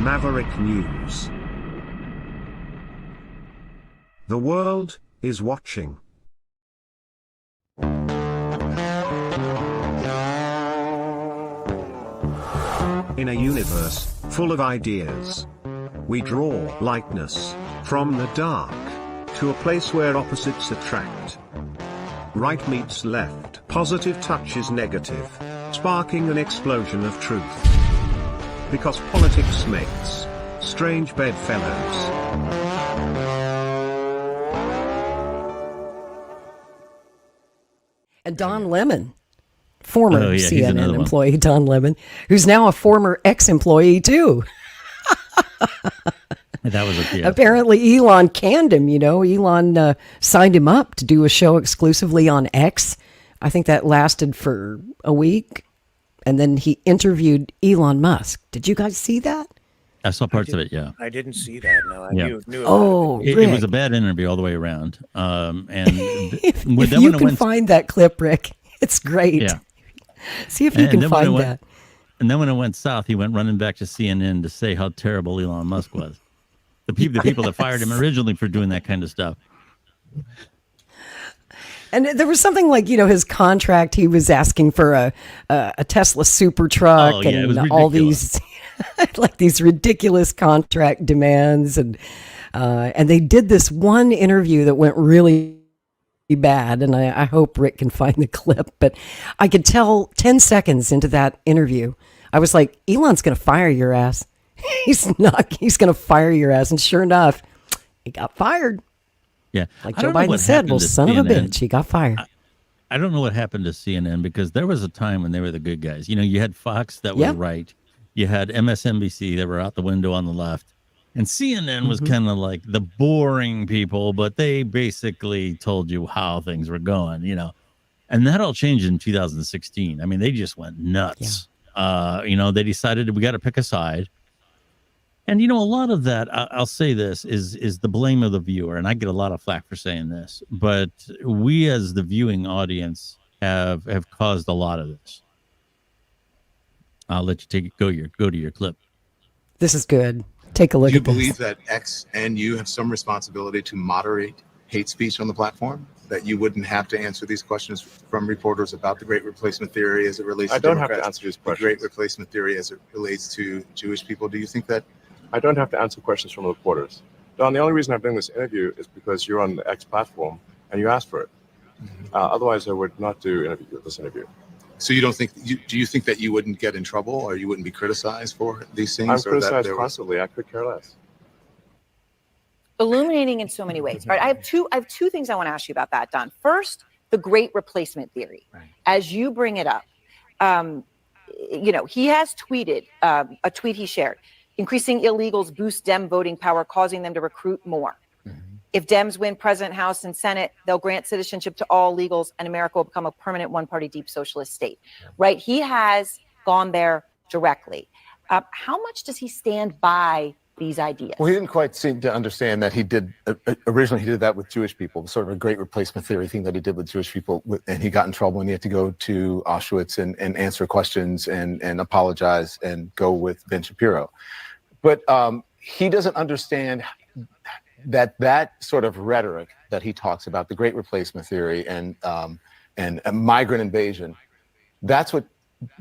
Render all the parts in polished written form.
Maverick News. The world is watching. In a universe full of ideas, we draw lightness from the dark to a place where opposites attract. Right meets left, positive touches negative, sparking an explosion of truth. Because politics makes strange bedfellows. And Don Lemon, former he's CNN employee, Don Lemon, who's now a former ex-employee too. That was a Apparently Elon canned him, Elon signed him up to do a show exclusively on X. I think that lasted for a week. And then he interviewed Elon Musk. Did you guys see that? I saw parts of it, yeah. I didn't see that, no. I knew it was a bad interview all the way around. And if you can find that clip, Rick, it's great. Yeah. See if you can find that. And then when it went south, he went running back to CNN to say how terrible Elon Musk was. The people that fired him originally for doing that kind of stuff. And there was something like, his contract, he was asking for a Tesla super truck and all these like these ridiculous contract demands. And they did this one interview that went really bad. And I hope Rick can find the clip. But I could tell 10 seconds into that interview, I was like, Elon's going to fire your ass. He's going to fire your ass. And sure enough, he got fired. Yeah. Like Joe Biden said, well, son of a bitch, he got fired. I don't know what happened to CNN because there was a time when they were the good guys. You had Fox that was right. You had MSNBC that were out the window on the left. And CNN was kind of like the boring people, but they basically told you how things were going, And that all changed in 2016. I mean, they just went nuts. Yeah. They decided we got to pick a side. And, a lot of that, I'll say this, is the blame of the viewer. And I get a lot of flack for saying this. But we as the viewing audience have caused a lot of this. I'll let you go to your clip. This is good. Take a look at this. Do you believe that X and you have some responsibility to moderate hate speech on the platform? That you wouldn't have to answer these questions from reporters about the Great Replacement Theory as it relates to Democrats? I don't have to answer these questions. The Great Replacement Theory as it relates to Jewish people. Do you think that? I don't have to answer questions from reporters. Don, the only reason I'm doing this interview is because you're on the X platform and you asked for it. Otherwise, I would not do this interview. So you don't think? Do you think that you wouldn't get in trouble or you wouldn't be criticized for these things? I'm criticized constantly. I could care less. Illuminating in so many ways. All right, I have two things I want to ask you about that, Don. First, the Great Replacement Theory. Right. As you bring it up, he has tweeted a tweet he shared. Increasing illegals boost Dem voting power, causing them to recruit more. If Dems win President, House, and Senate, they'll grant citizenship to all illegals, and America will become a permanent one-party deep socialist state. Right? He has gone there directly. How much does he stand by these ideas? Well, he didn't quite seem to understand that he did. Originally, he did that with Jewish people, sort of a Great Replacement Theory thing that he did with Jewish people. And he got in trouble and he had to go to Auschwitz and answer questions and apologize and go with Ben Shapiro. But he doesn't understand that sort of rhetoric that he talks about, the Great Replacement Theory and a migrant invasion. That's what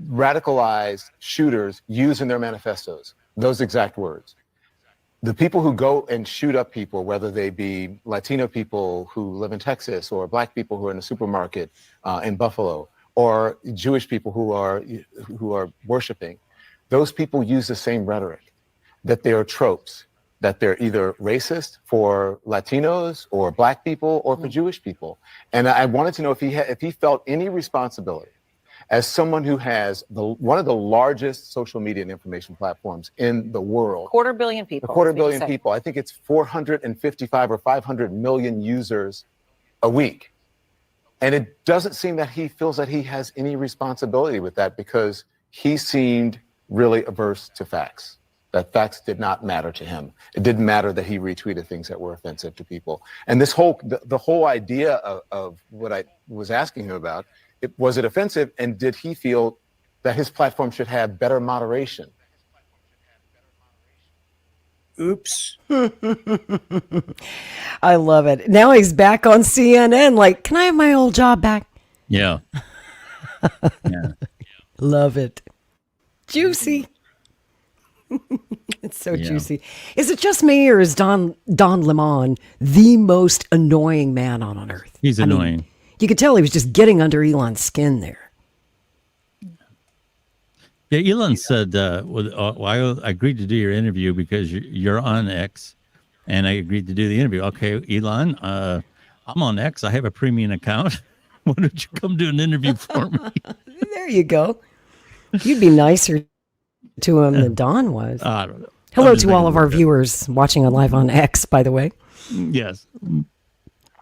radicalized shooters use in their manifestos, those exact words. The people who go and shoot up people, whether they be Latino people who live in Texas or black people who are in a supermarket in Buffalo or Jewish people who are worshiping, those people use the same rhetoric, that they are tropes, that they're either racist for Latinos or black people or for Jewish people. And I wanted to know if he felt any responsibility as someone who has one of the largest social media and information platforms in the world. 250 million people. A 250 million people. I think it's 455 or 500 million users a week. And it doesn't seem that he feels that he has any responsibility with that because he seemed really averse to facts. That facts did not matter to him. It didn't matter that he retweeted things that were offensive to people. And this the whole idea of what I was asking him about, was it offensive? And did he feel that his platform should have better moderation? Oops. I love it. Now he's back on CNN. Like, can I have my old job back? Yeah. Yeah. Love it. Juicy. It's so juicy. Is it just me, or is Don Lemon the most annoying man on earth? He's annoying. Mean, you could tell he was just getting under Elon's skin there. Yeah, Elon said, I agreed to do your interview because you're on X, and I agreed to do the interview. Okay, Elon, I'm on X. I have a premium account. Why don't you come do an interview for me? There you go. You'd be nicer to him than Don was. I don't know. Hello to all of our viewers watching live on X, by the way. Yes.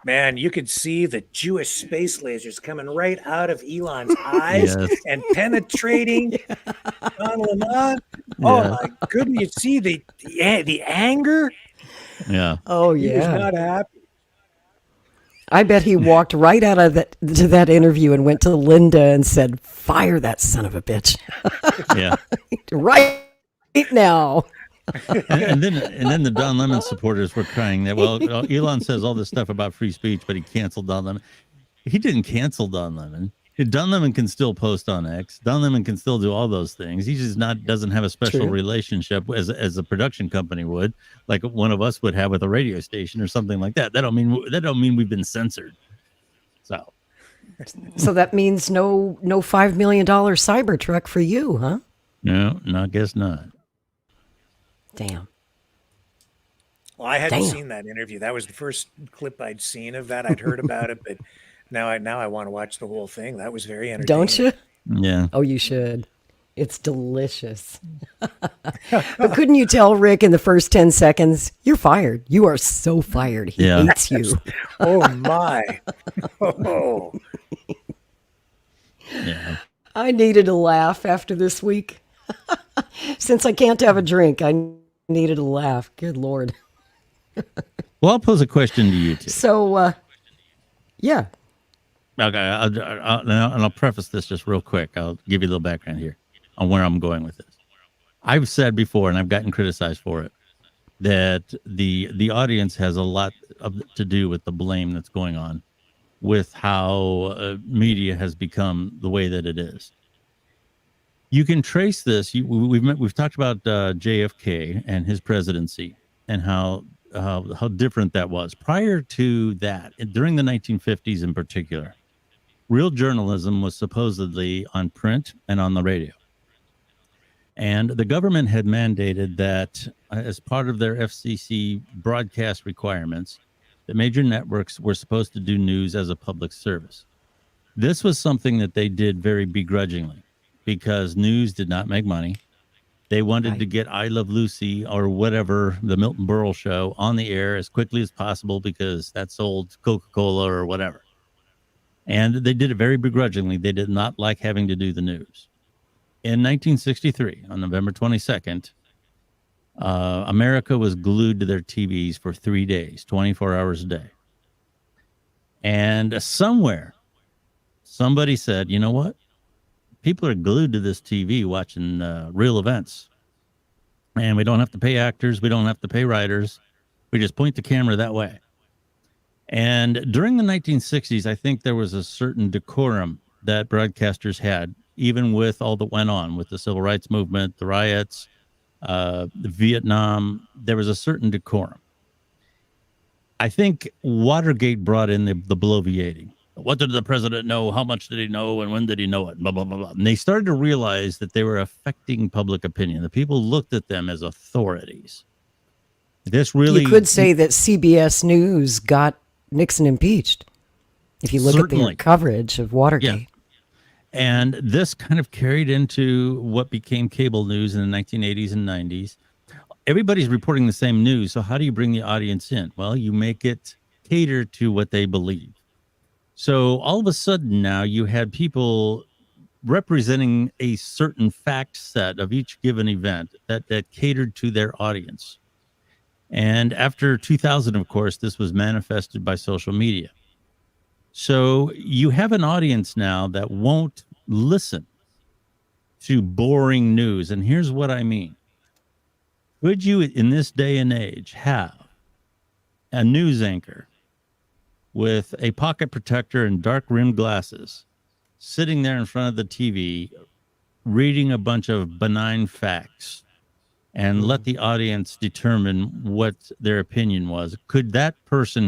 Man, you could see the Jewish space lasers coming right out of Elon's eyes and penetrating Don Lemon. Oh my goodness! You see the anger. Yeah. Oh yeah. He was not happy. I bet he walked right out of that interview and went to Linda and said, "Fire that son of a bitch." Yeah. Right now. and then the Don Lemon supporters were crying that, well, Elon says all this stuff about free speech, but he canceled Don Lemon. He didn't cancel Don Lemon. Don Lemon can still post on X. Don Lemon can still do all those things. He just doesn't have a special relationship as a production company would, like one of us would have with a radio station or something like that. That don't mean we've been censored. So that means no $5 million Cybertruck for you, huh? No, I guess not. Damn. Well, I hadn't seen that interview. That was the first clip I'd seen of that. I'd heard about it, but now I want to watch the whole thing. That was very entertaining. Don't you? Yeah. Oh, you should. It's delicious. But couldn't you tell Rick in the first 10 seconds, you're fired. You are so fired. He hates you. Oh my. Oh. Yeah. I needed a laugh after this week. Since I can't have a drink, I needed a laugh. Good Lord. Well, I'll pose a question to you two. So, yeah. Okay, I'll preface this just real quick. I'll give you a little background here on where I'm going with this. I've said before, and I've gotten criticized for it, that the audience has a lot to do with the blame that's going on with how media has become the way that it is. You can trace this. We've talked about JFK and his presidency and how different that was. Prior to that, during the 1950s in particular, real journalism was supposedly on print and on the radio. And the government had mandated that as part of their FCC broadcast requirements, that major networks were supposed to do news as a public service. This was something that they did very begrudgingly, because news did not make money. They wanted to get I Love Lucy or whatever, the Milton Berle show, on the air as quickly as possible because that sold Coca-Cola or whatever. And they did it very begrudgingly. They did not like having to do the news. In 1963, on November 22nd, America was glued to their TVs for 3 days, 24 hours a day. And somewhere, somebody said, you know what? People are glued to this TV watching real events. And we don't have to pay actors. We don't have to pay writers. We just point the camera that way. And during the 1960s, I think there was a certain decorum that broadcasters had, even with all that went on with the civil rights movement, the riots, the Vietnam. There was a certain decorum. I think Watergate brought in the bloviating. What did the president know? How much did he know? And when did he know it? Blah, blah, blah, blah. And they started to realize that they were affecting public opinion. The people looked at them as authorities. This really... You could say that CBS News got Nixon impeached, if you look at their coverage of Watergate. Yeah. And this kind of carried into what became cable news in the 1980s and 90s. Everybody's reporting the same news. So how do you bring the audience in? Well, you make it cater to what they believe. So all of a sudden now you had people representing a certain fact set of each given event that catered to their audience. And after 2000, of course, this was manifested by social media. So you have an audience now that won't listen to boring news. And here's what I mean. Would you, in this day and age, have a news anchor with a pocket protector and dark rimmed glasses sitting there in front of the TV, reading a bunch of benign facts and let the audience determine what their opinion was? Could that person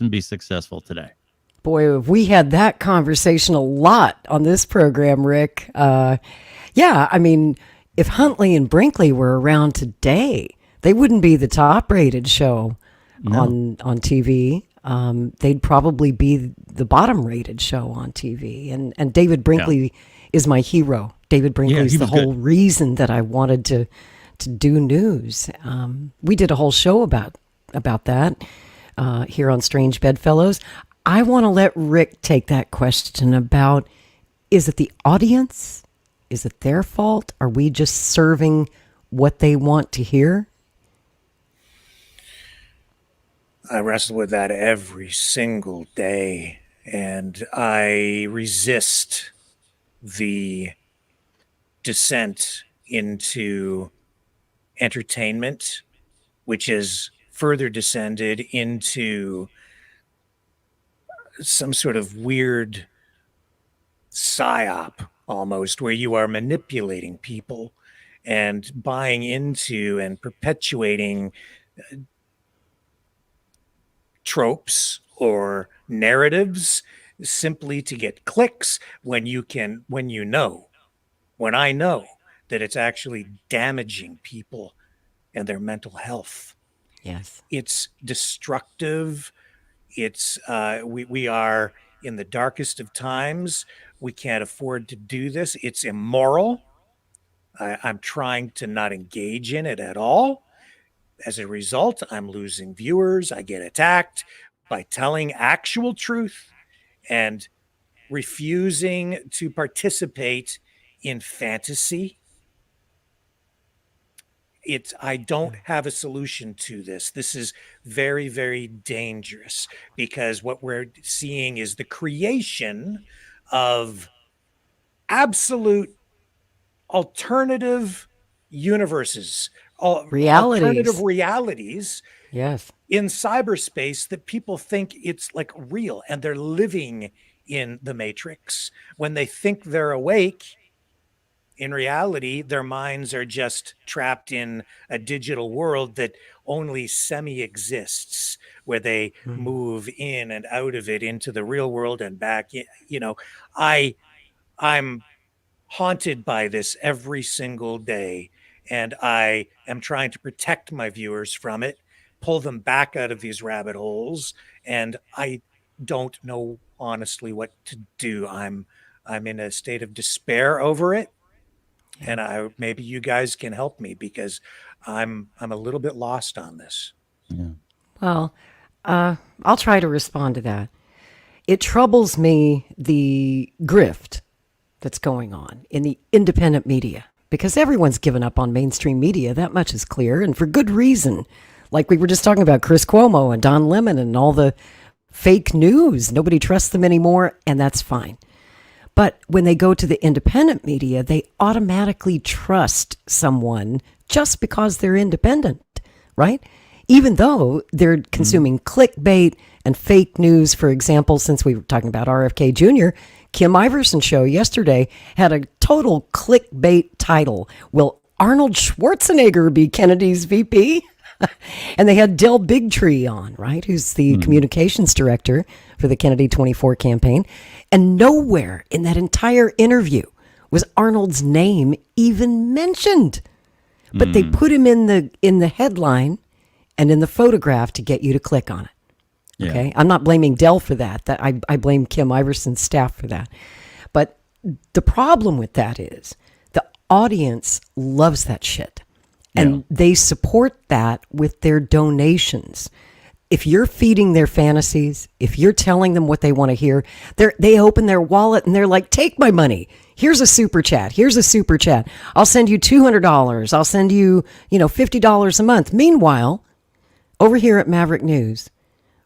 be successful today? Boy, we had that conversation a lot on this program, Rick. Yeah, I mean, if Huntley and Brinkley were around today, they wouldn't be the top rated show on TV. They'd probably be the bottom rated show on TV. And David Brinkley is my hero. David Brinkley's the whole reason that I wanted to do news. We did a whole show about that here on Strange Bedfellows. I want to let Rick take that question about, is it the audience? Is it their fault? Are we just serving what they want to hear? I wrestle with that every single day, and I resist the descent into entertainment, which has further descended into some sort of weird psyop almost, where you are manipulating people and buying into and perpetuating tropes or narratives simply to get clicks when I know that it's actually damaging people and their mental health. Yes. It's destructive. It's we are in the darkest of times. We can't afford to do this. It's immoral. I'm trying to not engage in it at all. As a result, I'm losing viewers. I get attacked by telling actual truth and refusing to participate in fantasy. I don't have a solution to this. This is very, very dangerous, because what we're seeing is the creation of absolute alternative universes, alternative realities, yes, in cyberspace that people think it's like real, and they're living in the Matrix. When they think they're awake, in reality, their minds are just trapped in a digital world that only semi-exists, where they move in and out of it into the real world and back in. I'm haunted by this every single day, and I am trying to protect my viewers from it, pull them back out of these rabbit holes, and I don't know honestly what to do. I'm in a state of despair over it. And maybe you guys can help me, because I'm a little bit lost on this. Yeah. Well, I'll try to respond to that. It troubles me, the grift that's going on in the independent media, because everyone's given up on mainstream media. That much is clear, and for good reason. Like we were just talking about Chris Cuomo and Don Lemon and all the fake news. Nobody trusts them anymore, and that's fine. But when they go to the independent media, they automatically trust someone just because they're independent, right? Even though they're consuming clickbait and fake news. For example, since we were talking about RFK Jr., Kim Iverson's show yesterday had a total clickbait title. Will Arnold Schwarzenegger be Kennedy's VP? And they had Del Bigtree on, right, who's the communications director for the Kennedy 24 campaign. And nowhere in that entire interview was Arnold's name even mentioned. But they put him in the headline and in the photograph to get you to click on it. Okay, I'm not blaming Del for that. I blame Kim Iverson's staff for that. But the problem with that is the audience loves that shit. And they support that with their donations. If you're feeding their fantasies, if you're telling them what they want to hear, they open their wallet and they're like, take my money. Here's a super chat. Here's a super chat. I'll send you $200. I'll send you, $50 a month. Meanwhile, over here at Maverick News,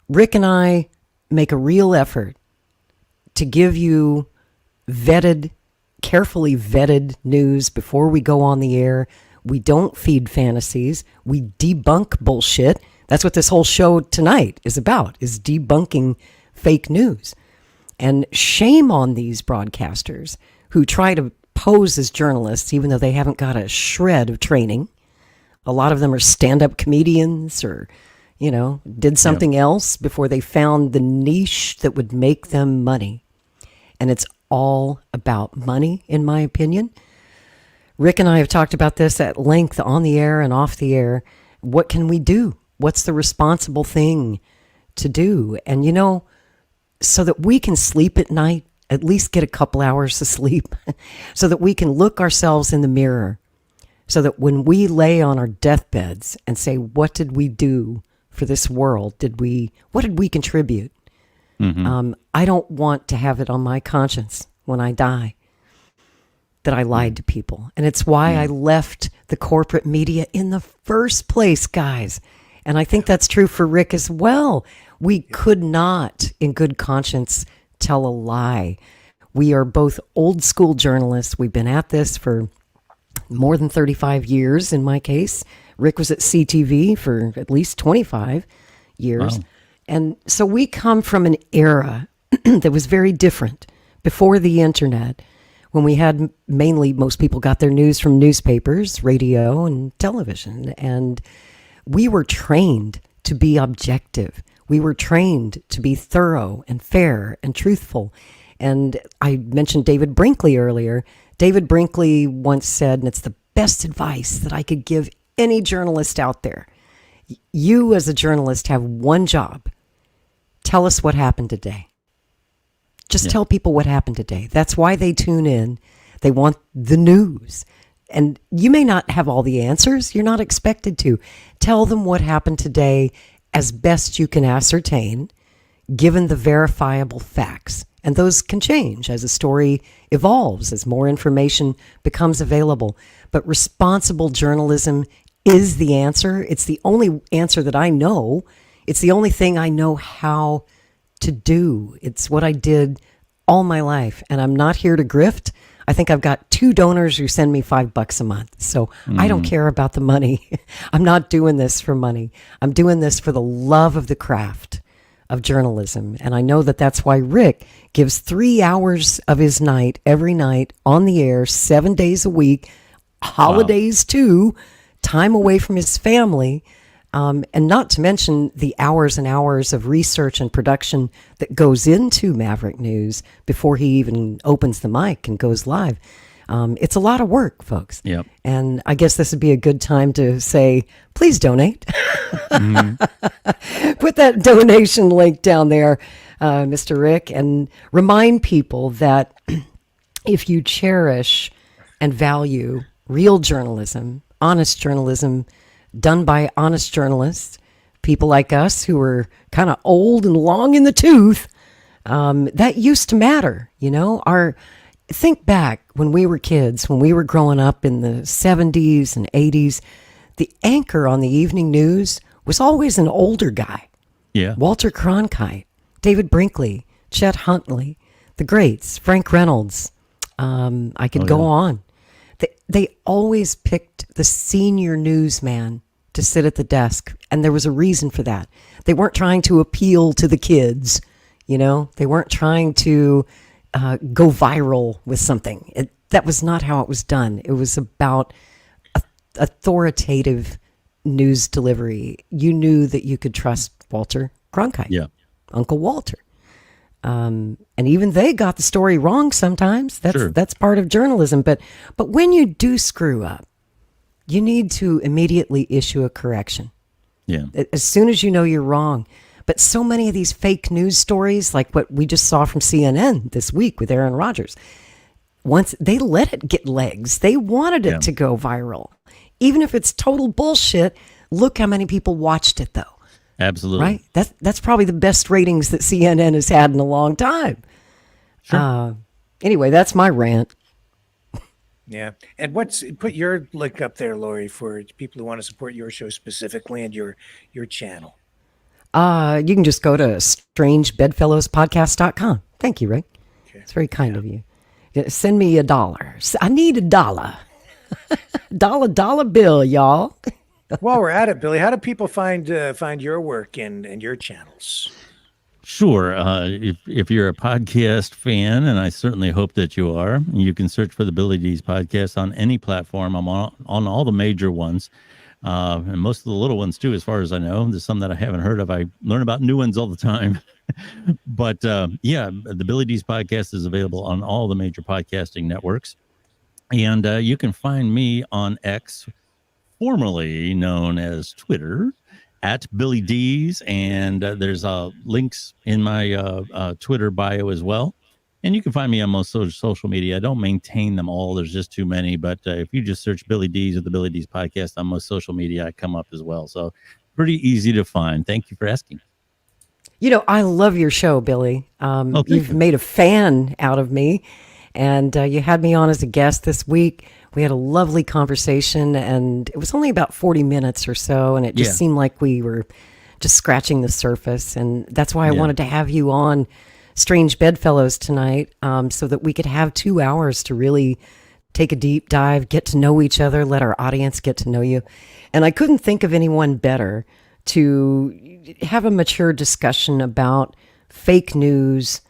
Rick and I make a real effort to give you carefully vetted news before we go on the air. We don't feed fantasies. We debunk bullshit. That's what this whole show tonight is about, is debunking fake news. And shame on these broadcasters who try to pose as journalists, even though they haven't got a shred of training. A lot of them are stand-up comedians or, did something else before they found the niche that would make them money. And it's all about money, in my opinion. Rick and I have talked about this at length on the air and off the air. What can we do? What's the responsible thing to do? And, so that we can sleep at night, at least get a couple hours of sleep, so that we can look ourselves in the mirror, so that when we lay on our deathbeds and say, what did we do for this world? What did we contribute? Mm-hmm. I don't want to have it on my conscience when I die that I lied to people. And it's why I left the corporate media in the first place, guys. And I think that's true for Rick as well. We could not, in good conscience, tell a lie. We are both old school journalists. We've been at this for more than 35 years in my case. Rick was at CTV for at least 25 years. Wow. And so we come from an era that was very different before the internet, when we had mainly, most people got their news from newspapers, radio, and television. And we were trained to be objective. We were trained to be thorough and fair and truthful. And I mentioned David Brinkley earlier. David Brinkley once said, and it's the best advice that I could give any journalist out there. You as a journalist have one job. Tell us what happened today. Just tell people what happened today. That's why they tune in. They want the news. And you may not have all the answers. You're not expected to. Tell them what happened today as best you can ascertain, given the verifiable facts. And those can change as a story evolves, as more information becomes available. But responsible journalism is the answer. It's the only answer that I know. It's the only thing I know how to do. It's what I did all my life. And I'm not here to grift. I think I've got 2 donors who send me $5 a month. So I don't care about the money. I'm not doing this for money. I'm doing this for the love of the craft of journalism. And I know that that's why Rick gives 3 hours of his night every night on the air, 7 days a week, holidays too, time away from his family. And not to mention the hours and hours of research and production that goes into Maverick News before he even opens the mic and goes live. It's a lot of work, folks. Yep. And I guess this would be a good time to say, please donate. Mm-hmm. Put that donation link down there, Mr. Rick, and remind people that if you cherish and value real journalism, honest journalism, done by honest journalists, people like us who are kind of old and long in the tooth, that used to matter. Think back when we were kids, when we were growing up in the 70s and 80s, the anchor on the evening news was always an older guy. Yeah. Walter Cronkite, David Brinkley, Chet Huntley, the greats, Frank Reynolds. I could go on. They always picked the senior newsman to sit at the desk, and there was a reason for that. They weren't trying to appeal to the kids, They weren't trying to go viral with something. That was not how it was done. It was about authoritative news delivery. You knew that you could trust Walter Cronkite, Uncle Walter. And even they got the story wrong sometimes. That's part of journalism. But when you do screw up, you need to immediately issue a correction. Yeah. As soon as you know you're wrong. But so many of these fake news stories, like what we just saw from CNN this week with Aaron Rodgers, once they let it get legs, they wanted it to go viral. Even if it's total bullshit, look how many people watched it, though. Absolutely. Right? That's probably the best ratings that CNN has had in a long time. Sure. Anyway, that's my rant. Yeah. And put your link up there, Lori, for people who want to support your show specifically and your channel. You can just go to strangebedfellowspodcast.com. Thank you, Rick. Okay. It's very kind of you. Send me $1. I need $1. Dollar bill, y'all. While we're at it, Billy, how do people find your work and your channels? Sure. If you're a podcast fan, and I certainly hope that you are, you can search for the Billy D's podcast on any platform. I'm on all the major ones, and most of the little ones too, as far as I know. There's some that I haven't heard of. I learn about new ones all the time. But yeah, the Billy D's podcast is available on all the major podcasting networks. And you can find me on X, formerly known as Twitter, at Billy D's, and there's links in my Twitter bio as well. And you can find me on most social media. I don't maintain them all. There's just too many. But if you just search Billy D's or the Billy D's podcast on most social media, I come up as well. So pretty easy to find. Thank you for asking. I love your show, Billy. You've made a fan out of me, and you had me on as a guest this week. We had a lovely conversation, and it was only about 40 minutes or so, and it just seemed like we were just scratching the surface, and that's why I wanted to have you on Strange Bedfellows tonight, so that we could have 2 hours to really take a deep dive, get to know each other, let our audience get to know you. And I couldn't think of anyone better to have a mature discussion about fake news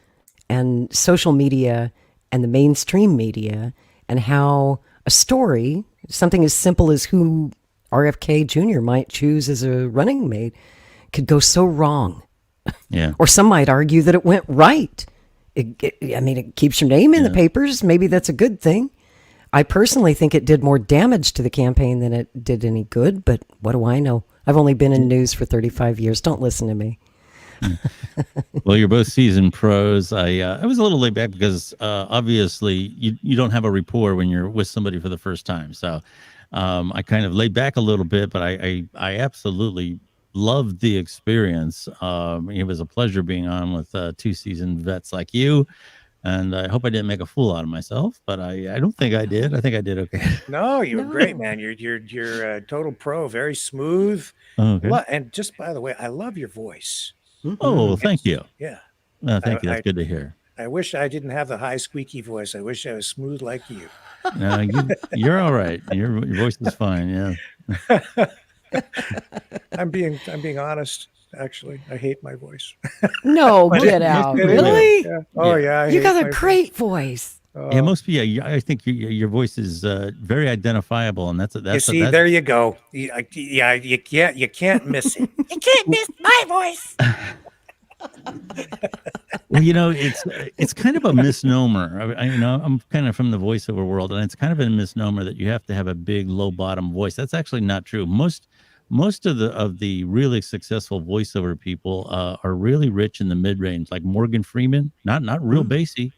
and social media and the mainstream media, and how a story, something as simple as who RFK Jr. might choose as a running mate, could go so wrong. Yeah. Or some might argue that it went right. It keeps your name in the papers. Maybe that's a good thing. I personally think it did more damage to the campaign than it did any good, but what do I know? I've only been in news for 35 years. Don't listen to me. Well, you're both seasoned pros. I was a little laid back because obviously you don't have a rapport when you're with somebody for the first time. So I kind of laid back a little bit, but I absolutely loved the experience. It was a pleasure being on with two seasoned vets like you. And I hope I didn't make a fool out of myself, but I don't think I did. I think I did okay. No, you were great, man. You're a total pro, very smooth. Okay. And just by the way, I love your voice. Oh, thank you. Yeah. Thank you. That's good to hear. I wish I didn't have the high squeaky voice. I wish I was smooth like you. No, you're all right. Your voice is fine. Yeah. I'm being honest. Actually, I hate my voice. No, get out. Really? Yeah. Oh, yeah. You got a great voice. Yeah, most people. Yeah, I think your voice is very identifiable, and that's. There you go. You can't miss it. You can't miss my voice. Well, it's kind of a misnomer. I'm kind of from the voiceover world, and it's kind of a misnomer that you have to have a big low bottom voice. That's actually not true. Most of the really successful voiceover people are really rich in the mid range, like Morgan Freeman, not real bassy.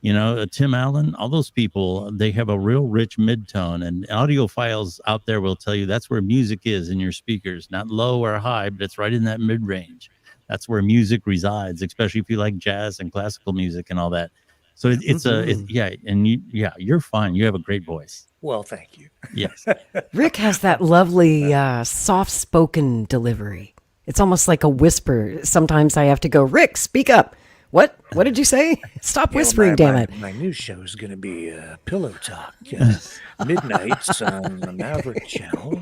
Tim Allen, all those people, they have a real rich mid-tone, and audiophiles out there will tell you that's where music is in your speakers, not low or high, but it's right in that mid-range. That's where music resides, especially if you like jazz and classical music and all that. So you're fine. You have a great voice. Well, thank you. Yes. Rick has that lovely, soft-spoken delivery. It's almost like a whisper. Sometimes I have to go, Rick, speak up. What did you say? Stop whispering, damn it. My new show is going to be Pillow Talk, midnights on the Maverick Channel.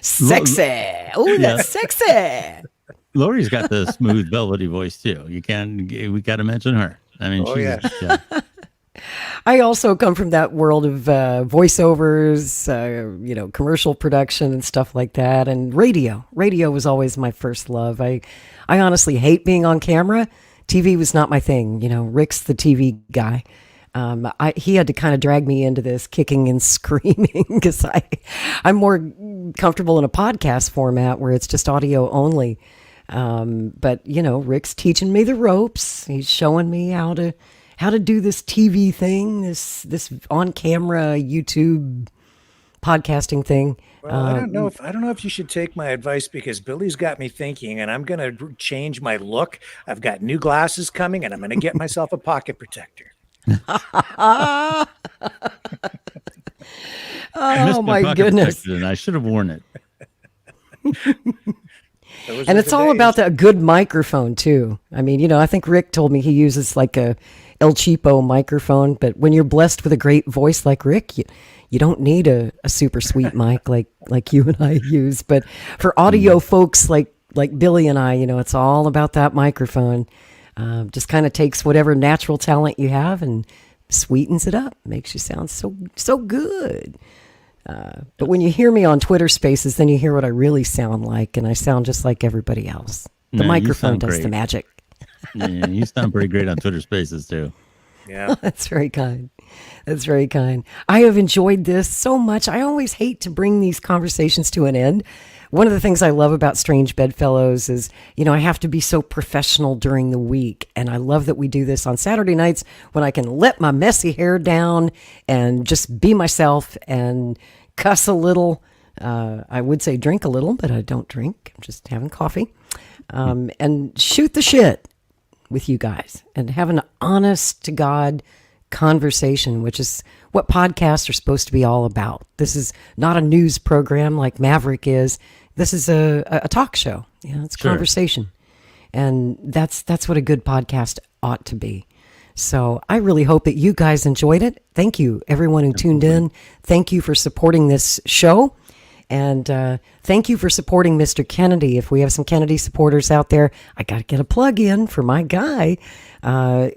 Sexy. Oh, that's sexy. Lori's got the smooth, velvety voice, too. We got to mention her. I mean, yeah. I also come from that world of voiceovers, commercial production and stuff like that. And radio. Radio was always my first love. I honestly hate being on camera. TV was not my thing. Rick's the TV guy. He had to kind of drag me into this kicking and screaming because I'm more comfortable in a podcast format where it's just audio only. But Rick's teaching me the ropes. He's showing me how to do this TV thing, this on camera YouTube podcasting thing. Well, I don't know if you should take my advice, because Billy's got me thinking, and I'm going to change my look. I've got new glasses coming, and I'm going to get myself a pocket protector. Oh my goodness! And I should have worn it. And it's all about a good microphone too. I mean, I think Rick told me he uses like El Cheapo microphone. But when you're blessed with a great voice like Rick, you don't need a super sweet mic like you and I use. But for audio folks like Billy and I, it's all about that microphone. Just kind of takes whatever natural talent you have and sweetens it up, makes you sound so good. But when you hear me on Twitter Spaces, then you hear what I really sound like, and I sound just like everybody else. The microphone does the magic. Yeah, you sound pretty great on Twitter Spaces too. Yeah. That's very kind. That's very kind. I have enjoyed this so much. I always hate to bring these conversations to an end. One of the things I love about Strange Bedfellows is, I have to be so professional during the week. And I love that we do this on Saturday nights when I can let my messy hair down and just be myself and cuss a little. I would say drink a little, but I don't drink. I'm just having coffee. And shoot the shit with you guys and have an honest to God conversation, which is what podcasts are supposed to be all about. This is not a news program like Maverick is. This is a talk show. It's conversation. And that's what a good podcast ought to be. So I really hope that you guys enjoyed it. Thank you, everyone who tuned in. Thank you for supporting this show. And thank you for supporting Mr. Kennedy. If we have some Kennedy supporters out there, I got to get a plug in for my guy.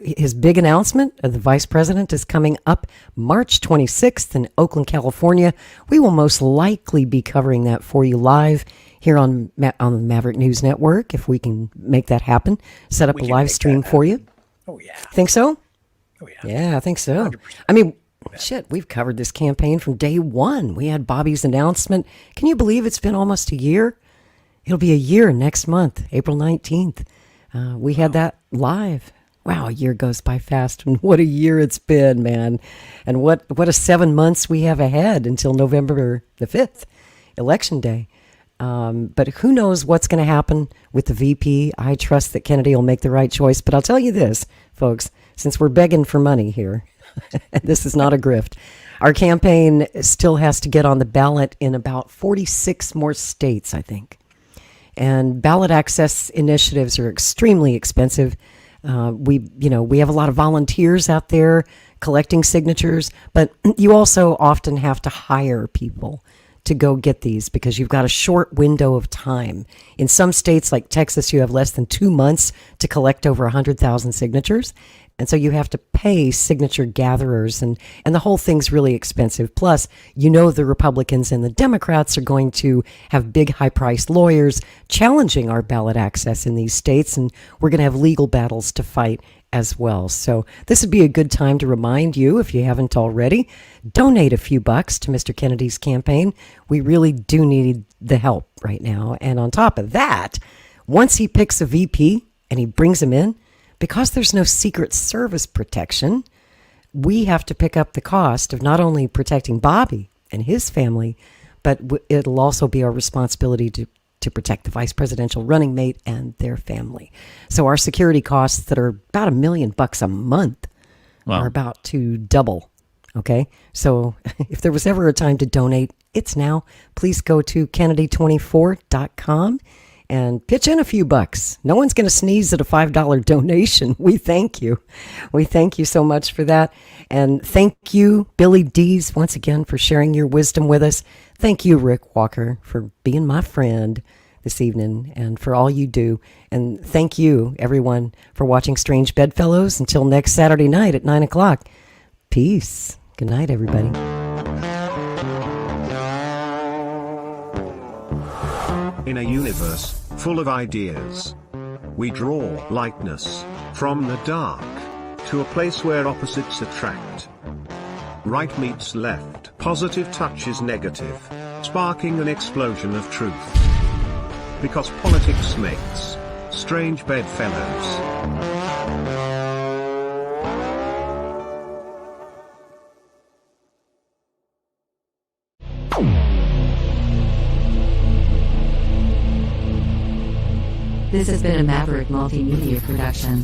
His big announcement of the vice president is coming up March 26th in Oakland, California. We will most likely be covering that for you live here on the Maverick News Network, if we can make that happen. Set up a live stream for you. Oh, yeah. Think so? Oh, yeah. Yeah, I think so. 100%. I mean, shit, we've covered this campaign from day one. We had Bobby's announcement. Can you believe it's been almost a year? It'll be a year next month, April 19th. We had that live. Wow, a year goes by fast, and what a year it's been, man. And what a 7 months we have ahead until November the 5th, Election Day. But who knows what's going to happen with the VP. I trust that Kennedy will make the right choice. But I'll tell you this, folks, since we're begging for money here, this is not a grift. Our campaign still has to get on the ballot in about 46 more states, I think. And ballot access initiatives are extremely expensive. We have a lot of volunteers out there collecting signatures, but you also often have to hire people to go get these because you've got a short window of time. In some states like Texas, you have less than 2 months to collect over 100,000 signatures. And so you have to pay signature gatherers, and the whole thing's really expensive. Plus, the Republicans and the Democrats are going to have big, high-priced lawyers challenging our ballot access in these states, and we're going to have legal battles to fight as well. So this would be a good time to remind you, if you haven't already, donate a few bucks to Mr. Kennedy's campaign. We really do need the help right now. And on top of that, once he picks a VP and he brings him in, because there's no Secret Service protection, we have to pick up the cost of not only protecting Bobby and his family, but it'll also be our responsibility to protect the vice presidential running mate and their family. So our security costs that are about $1 million a month are about to double. Okay. So if there was ever a time to donate, it's now. Please go to Kennedy24.com and pitch in a few bucks. No one's going to sneeze at a $5 donation. We thank you. We thank you so much for that. And thank you, Billy Dees, once again for sharing your wisdom with us. Thank you, Rick Walker, for being my friend this evening and for all you do. And thank you, everyone, for watching Strange Bedfellows. Until next Saturday night at 9 o'clock. Peace. Good night, everybody. In a universe full of ideas, we draw lightness from the dark to a place where opposites attract. Right meets left, positive touches negative, sparking an explosion of truth. Because politics makes strange bedfellows. This has been a Maverick Multimedia production.